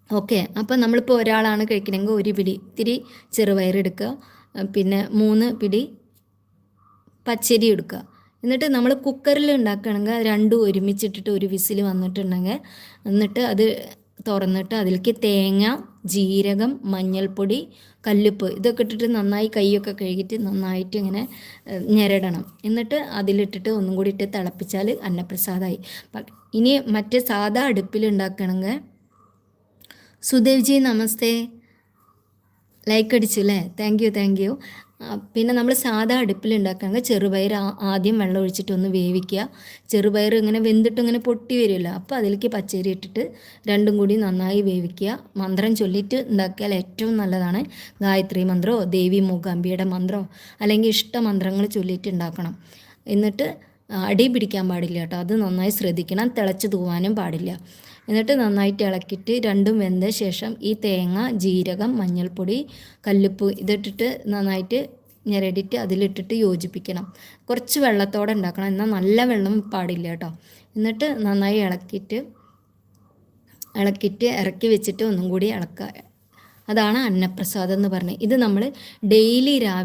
Okay. അപ്പം നമ്മളിപ്പോൾ ഒരാളാണ് കഴിക്കണമെങ്കിൽ ഒരു പിടി ഇത്തിരി ചെറുപയറെടുക്കുക, പിന്നെ 3 പിടി പച്ചരി എടുക്കുക. എന്നിട്ട് നമ്മൾ കുക്കറിൽ ഉണ്ടാക്കുകയാണെങ്കിൽ രണ്ടും ഒരുമിച്ചിട്ടിട്ട് ഒരു വിസിൽ വന്നിട്ടുണ്ടെങ്കിൽ എന്നിട്ട് അത് തുറന്നിട്ട് അതിലേക്ക് തേങ്ങ, ജീരകം, മഞ്ഞൾപ്പൊടി, കല്ലുപ്പ് ഇതൊക്കെ ഇട്ടിട്ട് നന്നായി കൈയൊക്കെ കഴുകിയിട്ട് നന്നായിട്ട് ഇങ്ങനെ ഞെരടണം. എന്നിട്ട് അതിലിട്ടിട്ട് ഒന്നും കൂടി ഇട്ട് തിളപ്പിച്ചാൽ അന്നപ്രസാദമായി. ഇനി മറ്റേ സാധാ അടുപ്പിൽ ഉണ്ടാക്കുകയാണെങ്കിൽ സുദേവ് ജി നമസ്തേ, ലൈക്ക് അടിച്ചു അല്ലേ, താങ്ക് യു. പിന്നെ നമ്മൾ സാധാ അടുപ്പിൽ ഉണ്ടാക്കുകയാണെങ്കിൽ ചെറുപയർ ആദ്യം വെള്ളം ഒഴിച്ചിട്ടൊന്ന് വേവിക്കുക. ചെറുപയർ ഇങ്ങനെ വെന്തിട്ട് ഇങ്ങനെ പൊട്ടി വരുമല്ലോ, അപ്പോൾ അതിലേക്ക് പച്ചരി ഇട്ടിട്ട് രണ്ടും കൂടി നന്നായി വേവിക്കുക. മന്ത്രം ചൊല്ലിയിട്ട് ഉണ്ടാക്കിയാൽ ഏറ്റവും നല്ലതാണ്. ഗായത്രി മന്ത്രമോ ദേവി മൂകാംബിയുടെ മന്ത്രമോ അല്ലെങ്കിൽ ഇഷ്ട മന്ത്രങ്ങൾ ചൊല്ലിയിട്ട് ഉണ്ടാക്കണം. എന്നിട്ട് അടി പിടിക്കാൻ പാടില്ല കേട്ടോ, അത് നന്നായി ശ്രദ്ധിക്കണം. തിളച്ച് തൂവാനും പാടില്ല. എന്നിട്ട് നന്നായിട്ട് ഇളക്കിയിട്ട് രണ്ടും വെന്ത ശേഷം ഈ തേങ്ങ, ജീരകം, മഞ്ഞൾപ്പൊടി, കല്ലുപ്പ് ഇതിട്ടിട്ട് നന്നായിട്ട് ഞെരടിയിട്ട് അതിലിട്ടിട്ട് യോജിപ്പിക്കണം. കുറച്ച് വെള്ളത്തോടെ ഉണ്ടാക്കണം, എന്നാൽ നല്ല വെള്ളം പാടില്ല കേട്ടോ. എന്നിട്ട് നന്നായി ഇളക്കിയിട്ട് ഇറക്കി വെച്ചിട്ട് ഒന്നും കൂടി ഇളക്കുക. അതാണ് അന്നപ്രസാദം എന്ന് പറഞ്ഞത്. ഇത് നമ്മൾ ഡെയിലി